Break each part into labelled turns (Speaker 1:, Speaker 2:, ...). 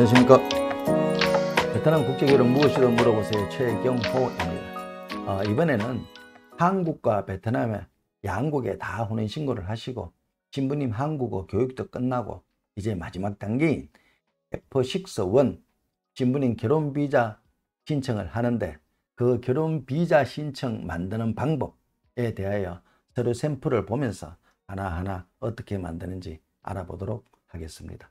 Speaker 1: 안녕하십니까. 베트남 국적으로 무엇이든 물어보세요. 최경호입니다. 이번에는 한국과 베트남의 양국에 다 혼인신고를 하시고 신부님 한국어 교육도 끝나고 이제 마지막 단계인 F6-1 신부님 결혼비자 신청을 하는데 그 결혼비자 신청 만드는 방법에 대하여 서류 샘플을 보면서 하나하나 어떻게 만드는지 알아보도록 하겠습니다.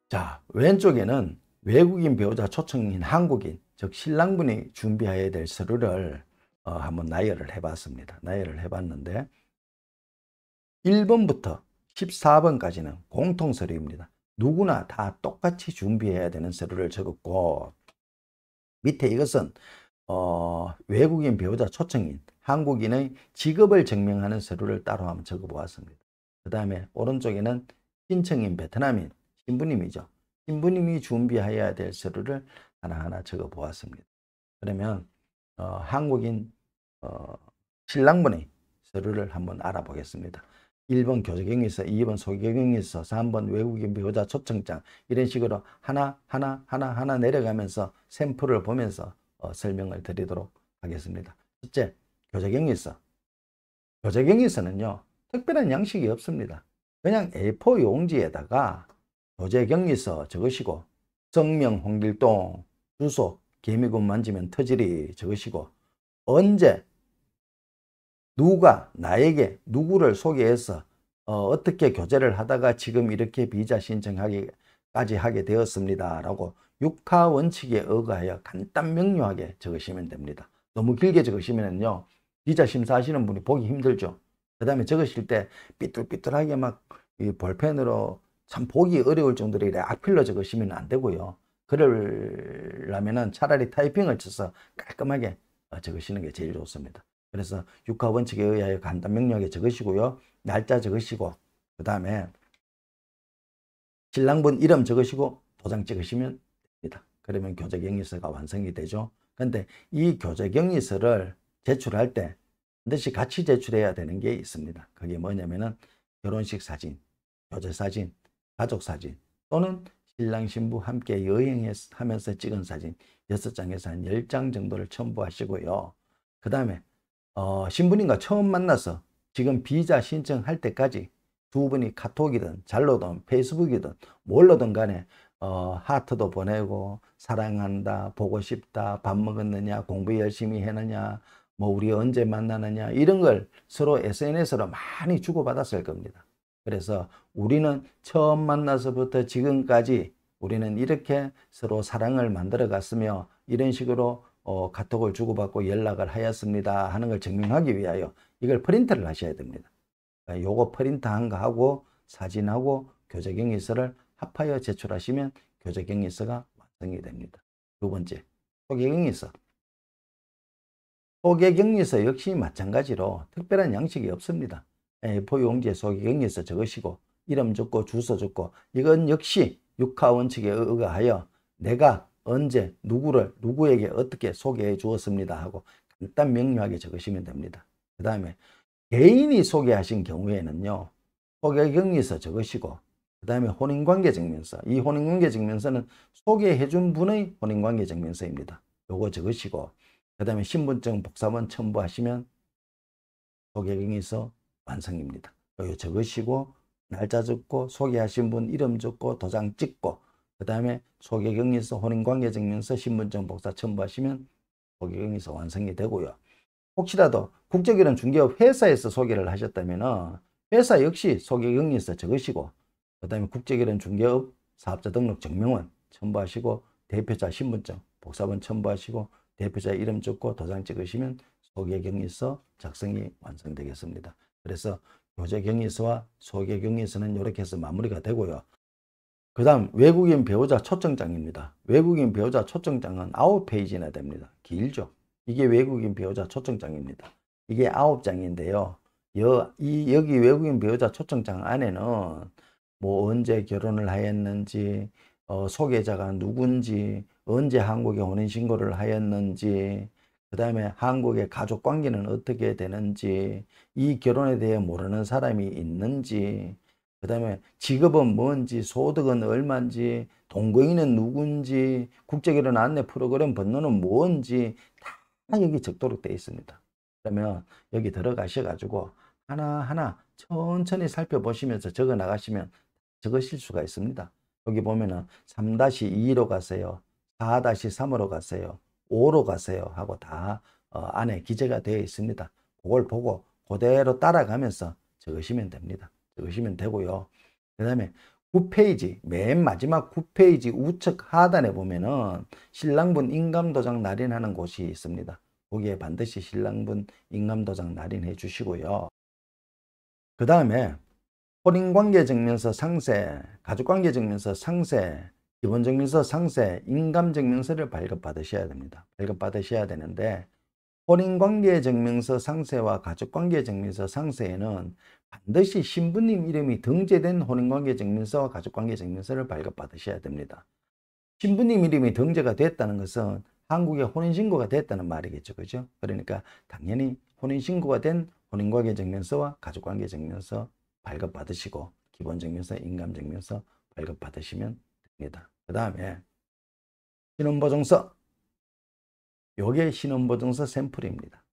Speaker 1: 자, 왼쪽에는 외국인 배우자 초청인 한국인, 즉 신랑분이 준비해야 될 서류를 한번 나열을 해봤습니다. 나열을 해봤는데 1번부터 14번까지는 공통 서류입니다. 누구나 다 똑같이 준비해야 되는 서류를 적었고, 밑에 이것은 외국인 배우자 초청인 한국인의 직업을 증명하는 서류를 따로 한번 적어보았습니다. 그 다음에 오른쪽에는 신청인 베트남인 신부님이죠. 신부님이 준비해야 될 서류를 하나하나 적어보았습니다. 그러면 한국인 신랑분의 서류를 한번 알아보겠습니다. 1번 교제경위서, 2번 소개경위서, 3번 외국인 배우자 초청장, 이런 식으로 하나 내려가면서 샘플을 보면서 설명을 드리도록 하겠습니다. 첫째, 교제경위서. 교제경위서는요, 특별한 양식이 없습니다. 그냥 A4 용지에다가 교제경위서 적으시고 성명 홍길동, 주소 개미군 만지면 터지리 적으시고 언제 누가 나에게 누구를 소개해서 어떻게 교제를 하다가 지금 이렇게 비자 신청하기까지 하게 되었습니다 라고 육하 원칙에 의거하여 간단 명료하게 적으시면 됩니다. 너무 길게 적으시면요 비자 심사하시는 분이 보기 힘들죠. 그 다음에 적으실 때 삐뚤삐뚤하게 막 이 볼펜으로 참 보기 어려울 정도로 악필로 적으시면 안 되고요. 그러려면 차라리 타이핑을 쳐서 깔끔하게 적으시는 게 제일 좋습니다. 그래서 육하 원칙에 의하여 간단 명료하게 적으시고요. 날짜 적으시고 그 다음에 신랑분 이름 적으시고 도장 찍으시면 됩니다. 그러면 교제경위서가 완성이 되죠. 그런데 이 교제경위서를 제출할 때 반드시 같이 제출해야 되는 게 있습니다. 그게 뭐냐면은 결혼식 사진, 교제 사진, 가족 사진 또는 신랑 신부 함께 여행하면서 찍은 사진 6장에서 한 10장 정도를 첨부하시고요. 그 다음에 신부님과 처음 만나서 지금 비자 신청할 때까지 두 분이 카톡이든 잘로든 페이스북이든 뭘로든 간에 하트도 보내고 사랑한다, 보고 싶다, 밥 먹었느냐, 공부 열심히 했느냐, 뭐 우리 언제 만나느냐 이런 걸 서로 SNS로 많이 주고받았을 겁니다. 그래서 우리는 처음 만나서부터 지금까지 우리는 이렇게 서로 사랑을 만들어 갔으며 이런 식으로 카톡을 주고받고 연락을 하였습니다 하는 걸 증명하기 위하여 이걸 프린트를 하셔야 됩니다. 그러니까 요거 프린트한 거 하고 사진하고 교제경위서를 합하여 제출하시면 교제경위서가 완성이 됩니다. 두 번째, 소개경위서. 소개경위서 역시 마찬가지로 특별한 양식이 없습니다. A4 용지에 소개경위서 적으시고 이름 적고 주소 적고 이건 역시 육하 원칙에 의거하여 내가 언제 누구에게 어떻게 소개해 주었습니다 하고 간단 명료하게 적으시면 됩니다. 그 다음에 개인이 소개하신 경우에는요 소개경위서 적으시고 그 다음에 혼인관계증명서, 이 혼인관계증명서는 소개해 준 분의 혼인관계증명서입니다. 요거 적으시고 그 다음에 신분증 복사본 첨부하시면 소개경위서 완성입니다. 여기 적으시고 날짜 적고 소개하신 분 이름 적고 도장 찍고 그 다음에 소개경위서, 혼인관계증명서, 신분증 복사 첨부하시면 소개경위서 완성이 되고요. 혹시라도 국제결혼 중개업 회사에서 소개를 하셨다면 회사 역시 소개경위서 적으시고 그 다음에 국제결혼 중개업 사업자 등록 증명원 첨부하시고 대표자 신분증 복사본 첨부하시고 대표자 이름 적고 도장 찍으시면 소개경위서 작성이 완성되겠습니다. 그래서 교제경위서와 소개경위서는 이렇게 해서 마무리가 되고요. 그 다음 외국인 배우자 초청장입니다. 외국인 배우자 초청장은 9페이지나 됩니다. 길죠. 이게 외국인 배우자 초청장입니다. 이게 9장인데요. 여기 외국인 배우자 초청장 안에는 뭐 언제 결혼을 하였는지, 소개자가 누군지, 언제 한국에 혼인신고를 하였는지, 그 다음에 한국의 가족관계는 어떻게 되는지, 이 결혼에 대해 모르는 사람이 있는지, 그 다음에 직업은 뭔지, 소득은 얼마인지, 동거인은 누군지, 국제결혼 안내 프로그램 번호는 뭔지 다 여기 적도록 되어 있습니다. 그러면 여기 들어가셔가지고 하나하나 천천히 살펴보시면서 적어 나가시면 적으실 수가 있습니다. 여기 보면은 3-2로 가세요. 4-3으로 가세요. 5로 가세요. 하고 다 안에 기재가 되어 있습니다. 그걸 보고 그대로 따라가면서 적으시면 됩니다. 적으시면 되고요. 그 다음에 9페이지, 맨 마지막 9페이지 우측 하단에 보면은 신랑분 인감도장 날인하는 곳이 있습니다. 거기에 반드시 신랑분 인감도장 날인해 주시고요. 그 다음에 혼인관계증명서 상세, 가족관계증명서 상세, 기본증명서 상세, 인감증명서를 발급받으셔야 됩니다. 발급받으셔야 되는데 혼인관계증명서 상세와 가족관계증명서 상세에는 반드시 신부님 이름이 등재된 혼인관계증명서와 가족관계증명서를 발급받으셔야 됩니다. 신부님 이름이 등재가 됐다는 것은 한국에 혼인신고가 됐다는 말이겠죠. 그죠? 그러니까 당연히 혼인신고가 된 혼인관계증명서와 가족관계증명서 발급받으시고 기본증명서, 인감증명서 발급받으시면 됩니다. 그 다음에 신혼보증서, 요게 신혼보증서 샘플입니다.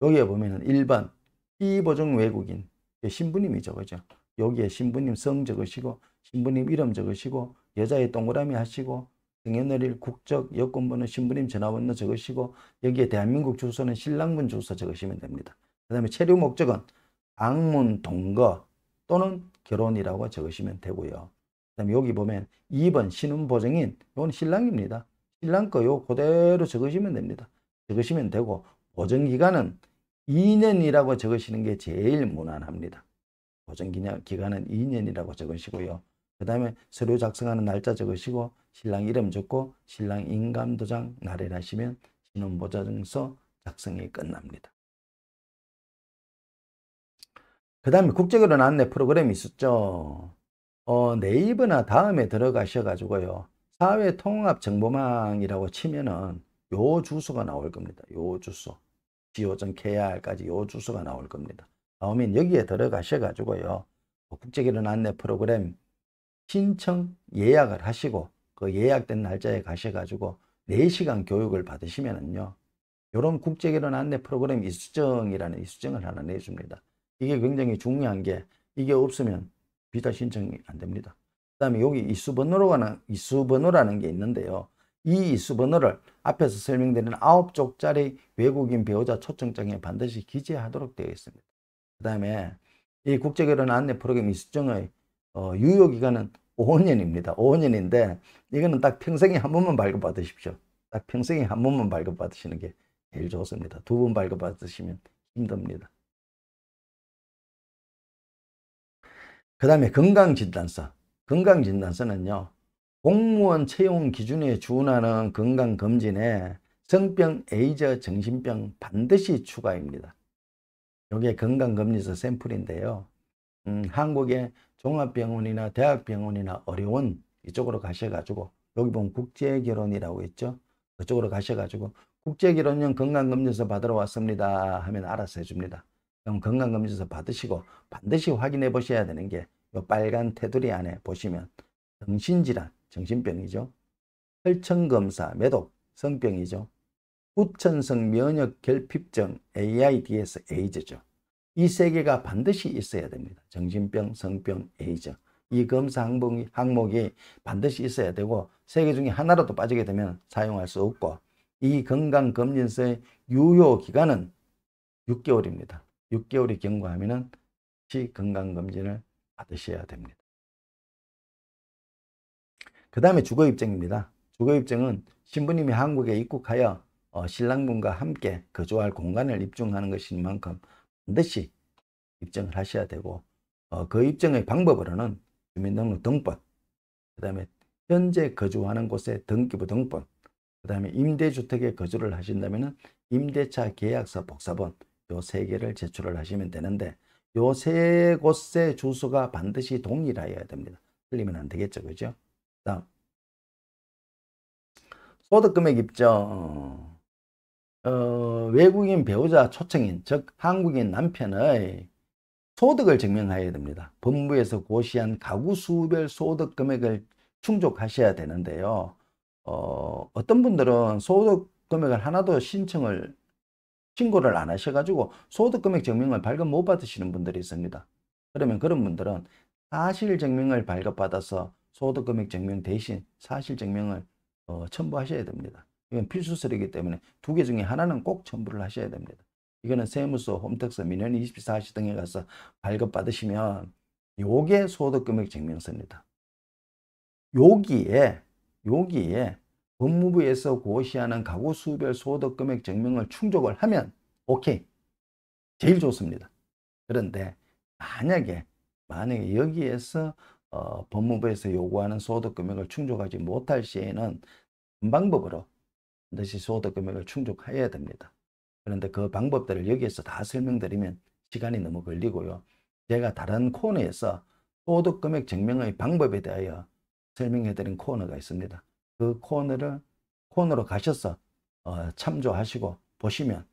Speaker 1: 여기에 보면은 1번 피보증 외국인, 신부님이죠. 그죠? 여기에 신부님 성 적으시고 신부님 이름 적으시고 여자의 동그라미 하시고 생년월일, 국적, 여권번호, 신부님 전화번호 적으시고 여기에 대한민국 주소는 신랑분 주소 적으시면 됩니다. 그 다음에 체류 목적은 방문, 동거 또는 결혼이라고 적으시면 되고요. 그 다음에 여기 보면 2번 신혼보증인, 이건 신랑입니다. 신랑 거요 그대로 적으시면 됩니다. 적으시면 되고 보증기간은 2년이라고 적으시는 게 제일 무난합니다. 보증기간은 2년이라고 적으시고요. 그 다음에 서류 작성하는 날짜 적으시고 신랑 이름 적고 신랑 인감도장 날인하시면 신혼보증서 작성이 끝납니다. 그 다음에 국제결혼 안내 프로그램이 있었죠. 네이버나 다음에 들어가셔가지고요. 사회통합정보망이라고 치면은 요 주소가 나올 겁니다. 요 주소. go.kr까지 요 주소가 나올 겁니다. 나오면 여기에 들어가셔가지고요. 국제결혼 안내 프로그램 신청 예약을 하시고 그 예약된 날짜에 가셔가지고 4시간 교육을 받으시면은요. 요런 국제결혼 안내 프로그램 이수정이라는 이수정을 하나 내줍니다. 이게 굉장히 중요한 게 이게 없으면 비자 신청이 안 됩니다. 그 다음에 여기 이수번호라는 게 있는데요. 이 이수번호를 앞에서 설명드린 9쪽짜리 외국인 배우자 초청장에 반드시 기재하도록 되어 있습니다. 그 다음에 이 국제결혼 안내 프로그램 이수정의 유효기간은 5년입니다. 5년인데 이거는 딱 평생에 한 번만 발급받으십시오. 딱 평생에 한 번만 발급받으시는 게 제일 좋습니다. 2번 발급받으시면 힘듭니다. 그 다음에 건강진단서. 건강진단서는요. 공무원 채용 기준에 준하는 건강검진에 성병, 에이즈, 정신병 반드시 추가입니다. 이게 건강검진서 샘플인데요. 한국의 종합병원이나 대학병원이나 의료원 이쪽으로 가셔가지고 여기 보면 국제결혼이라고 있죠. 그쪽으로 가셔가지고 국제결혼용 건강검진서 받으러 왔습니다 하면 알아서 해줍니다. 그럼 건강검진서 받으시고 반드시 확인해 보셔야 되는 게 이 빨간 테두리 안에 보시면 정신질환, 정신병이죠. 혈청검사, 매독, 성병이죠. 후천성 면역결핍증, AIDS, 에이즈죠. 이 세 개가 반드시 있어야 됩니다. 정신병, 성병, 에이즈. 이 검사 항목이 반드시 있어야 되고 세 개 중에 하나라도 빠지게 되면 사용할 수 없고 이 건강검진서의 유효기간은 6개월입니다. 6개월이 경과하면 건강검진을 받으셔야 됩니다. 그 다음에 주거입증입니다. 주거입증은 신부님이 한국에 입국하여 신랑분과 함께 거주할 공간을 입증하는 것인 만큼 반드시 입증을 하셔야 되고 그 입증의 방법으로는 주민등록 등본, 그 다음에 현재 거주하는 곳의 등기부 등본, 그 다음에 임대주택에 거주를 하신다면 임대차 계약서 복사본 요 3개를 제출을 하시면 되는데 요 3곳의 주소가 반드시 동일하여야 됩니다. 틀리면 안 되겠죠. 그죠? 다음 소득금액 입증. 외국인 배우자 초청인 즉 한국인 남편의 소득을 증명해야 됩니다. 법무부에서 고시한 가구 수별 소득 금액을 충족하셔야 되는데요. 어떤 분들은 소득 금액을 하나도 신고를 안 하셔가지고 소득 금액 증명을 발급 못 받으시는 분들이 있습니다. 그러면 그런 분들은 사실 증명을 발급받아서 소득 금액 증명 대신 사실 증명을 첨부하셔야 됩니다. 이건 필수 서류이기 때문에 두 개 중에 하나는 꼭 첨부를 하셔야 됩니다. 이거는 세무서, 홈택스, 민원24시 등에 가서 발급받으시면 요게 소득금액 증명서입니다. 여기에 법무부에서 고시하는 가구 수별 소득금액 증명을 충족을 하면 오케이, 제일 좋습니다. 그런데 만약에 여기에서 법무부에서 요구하는 소득금액을 충족하지 못할 시에는 한 방법으로 반드시 소득금액을 충족해야 됩니다. 그런데 그 방법들을 여기에서 다 설명드리면 시간이 너무 걸리고요. 제가 다른 코너에서 소득금액 증명의 방법에 대하여 설명해드린 코너가 있습니다. 그 코너로 가셔서 참조하시고 보시면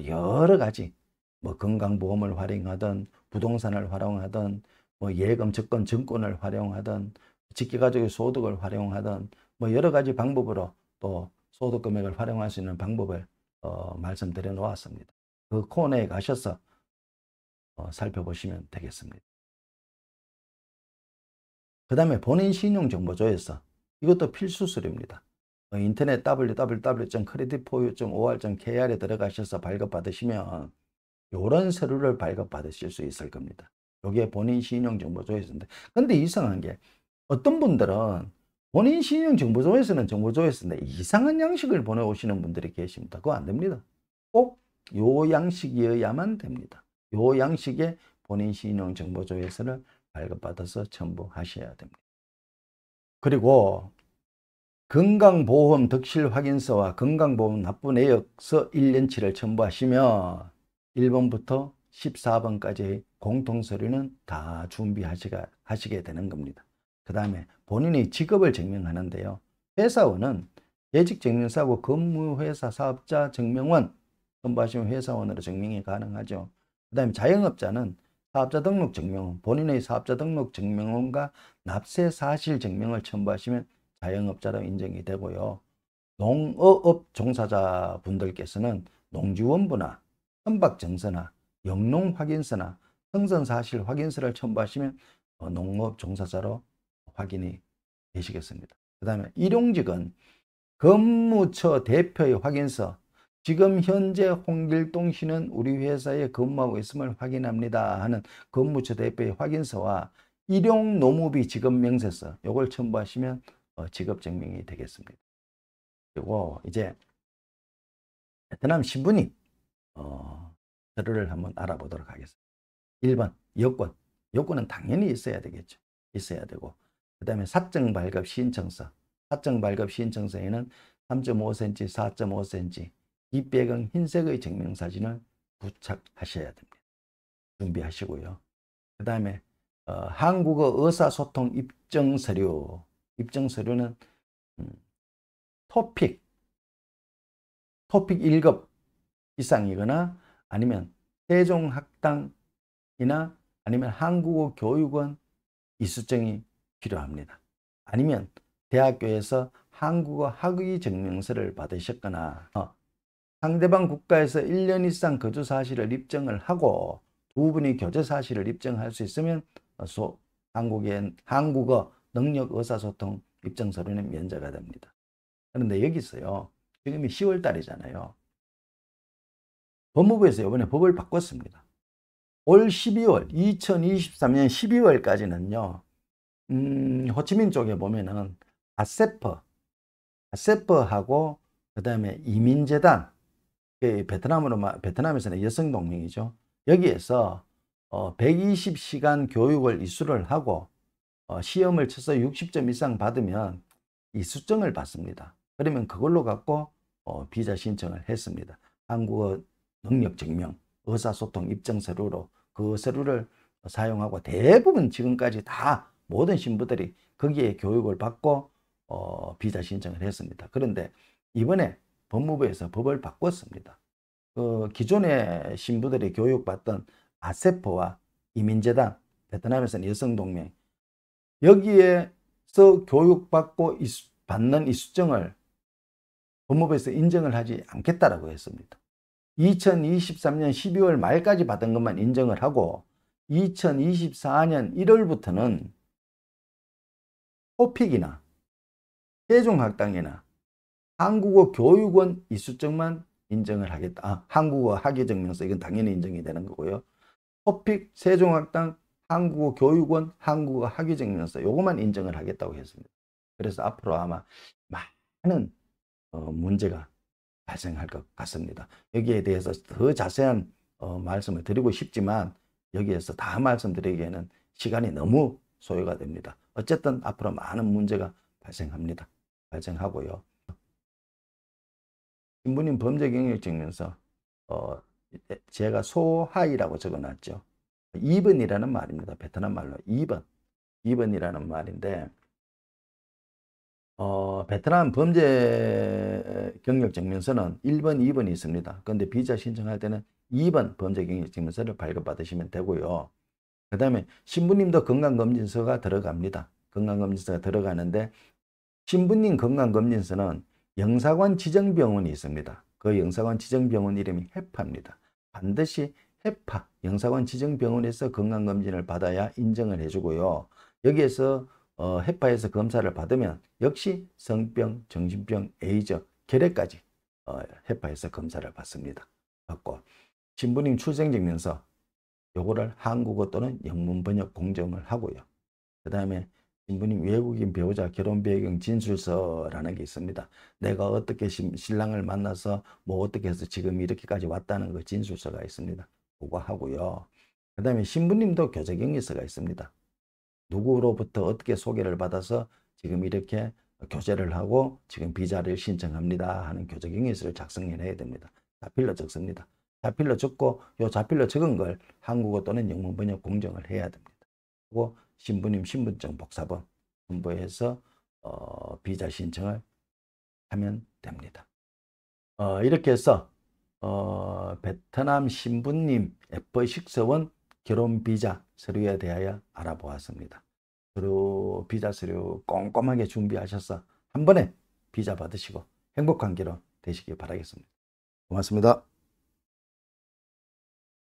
Speaker 1: 여러 가지 뭐 건강보험을 활용하든 부동산을 활용하든 뭐 예금, 적금, 증권을 활용하든 직계가족의 소득을 활용하든 뭐 여러 가지 방법으로 또 소득금액을 활용할 수 있는 방법을 말씀드려 놓았습니다. 그 코너에 가셔서 살펴보시면 되겠습니다. 그 다음에 본인 신용정보조회서, 이것도 필수 서류입니다. 인터넷 www.creditforu.or.kr에 들어가셔서 발급받으시면 이런 서류를 발급받으실 수 있을 겁니다. 이게 본인 신용정보조회서인데, 근데 이상한 게 어떤 분들은 본인 신용정보조회서는 정보조회서인데 이상한 양식을 보내오시는 분들이 계십니다. 그거 안 됩니다. 꼭 요 양식이어야만 됩니다. 요 양식의 본인 신용정보조회서를 발급받아서 첨부하셔야 됩니다. 그리고 건강보험 득실 확인서와 건강보험 납부 내역서 1년치를 첨부하시면 1번부터 14번까지의 공통서류는 다 준비하시게 되는 겁니다. 그 다음에 본인의 직업을 증명하는데요. 회사원은 재직증명서하고 근무회사 사업자 증명원 첨부하시면 회사원으로 증명이 가능하죠. 그 다음에 자영업자는 사업자 등록 증명원, 본인의 사업자 등록 증명원과 납세 사실 증명을 첨부하시면 자영업자로 인정이 되고요. 농어업 종사자 분들께서는 농지원부나 선박증서나 영농확인서나 성선사실 확인서를 첨부하시면 농업 종사자로 확인이 되시겠습니다. 그 다음에 일용직은 근무처 대표의 확인서, 지금 현재 홍길동 씨는 우리 회사에 근무하고 있음을 확인합니다 하는 근무처 대표의 확인서와 일용노무비 직업명세서, 이걸 첨부하시면 직업증명이 되겠습니다. 그리고 이제 베트남 신분이 서류를 한번 알아보도록 하겠습니다. 1번 여권, 여권은 당연히 있어야 되겠죠. 있어야 되고, 그 다음에 사적 발급 신청서, 사적 발급 신청서에는 3.5cm, 4.5cm 뒷배경 흰색의 증명사진을 부착하셔야 됩니다. 준비하시고요. 그 다음에 한국어 의사소통 입증서류, 입증서류는 토픽 1급 이상이거나 아니면 세종학당이나 아니면 한국어 교육원 이수증이 필요합니다. 아니면 대학교에서 한국어 학위 증명서를 받으셨거나 상대방 국가에서 1년 이상 거주 사실을 입증을 하고 두 분이 교제 사실을 입증할 수 있으면 한국어 능력 의사소통 입증 서류는 면제가 됩니다. 그런데 여기서요, 지금이 10월 달이잖아요. 법무부에서 이번에 법을 바꿨습니다. 올 12월, 2023년 12월까지는요, 호치민 쪽에 보면은 아세퍼하고 그 다음에 이민재단, 베트남에서는 여성동맹이죠. 여기에서 120시간 교육을 이수를 하고 시험을 쳐서 60점 이상 받으면 이수증을 받습니다. 그러면 그걸로 갖고 비자 신청을 했습니다. 한국어 능력 증명, 의사소통 입증 서류로 그 서류를 사용하고 대부분 지금까지 다 모든 신부들이 거기에 교육을 받고 비자 신청을 했습니다. 그런데 이번에 법무부에서 법을 바꿨습니다. 기존의 신부들이 교육받던 아세퍼와 이민재단, 베트남에서는 여성동맹, 여기에서 교육받고 받는 이수증을 법무부에서 인정을 하지 않겠다라고 했습니다. 2023년 12월 말까지 받은 것만 인정을 하고 2024년 1월부터는 토픽이나 세종학당이나 한국어 교육원 이수증만 인정을 하겠다. 한국어 학위증명서, 이건 당연히 인정이 되는 거고요. 토픽, 세종학당, 한국어 교육원, 한국어 학위증명서, 요것만 인정을 하겠다고 했습니다. 그래서 앞으로 아마 많은 문제가 발생할 것 같습니다. 여기에 대해서 더 자세한 말씀을 드리고 싶지만 여기에서 다 말씀드리기에는 시간이 너무 소요가 됩니다. 어쨌든 앞으로 많은 문제가 발생하고요. 신부님 범죄 경력 증명서, 제가 소하이라고 적어놨죠. 2번이라는 말입니다. 베트남 말로 2번이라는 말인데, 베트남 범죄 경력 증명서는 1번, 2번이 있습니다. 그런데 비자 신청할 때는 2번 범죄 경력 증명서를 발급받으시면 되고요. 그 다음에 신부님도 건강검진서가 들어갑니다. 건강검진서가 들어가는데, 신부님 건강검진서는 영사관 지정병원이 있습니다. 그 영사관 지정병원 이름이 해파입니다. 반드시 해파, 영사관 지정병원에서 건강검진을 받아야 인정을 해주고요. 여기에서 해파에서 검사를 받으면 역시 성병, 정신병, 에이즈, 결핵까지 해파에서 검사를 받습니다. 받고 신부님 출생증명서, 요거를 한국어 또는 영문 번역 공정을 하고요. 그 다음에 신부님 외국인 배우자 결혼 배경 진술서라는 게 있습니다. 내가 어떻게 신랑을 만나서 뭐 어떻게 해서 지금 이렇게까지 왔다는 그 진술서가 있습니다. 그거 하고요. 그 다음에 신부님도 교제경위서가 있습니다. 누구로부터 어떻게 소개를 받아서 지금 이렇게 교제를 하고 지금 비자를 신청합니다 하는 교제경위서를 작성해야 됩니다. 자필로 적습니다. 자필로 적고 요 자필로 적은 걸 한국어 또는 영문 번역 공정을 해야 됩니다. 그리고 신부님 신분증 복사본 첨부해서 비자 신청을 하면 됩니다. 이렇게 해서 베트남 신부님 F6원 결혼 비자 서류에 대하여 알아보았습니다. 비자 서류 꼼꼼하게 준비하셔서 한 번에 비자 받으시고 행복한 결혼 되시길 바라겠습니다. 고맙습니다.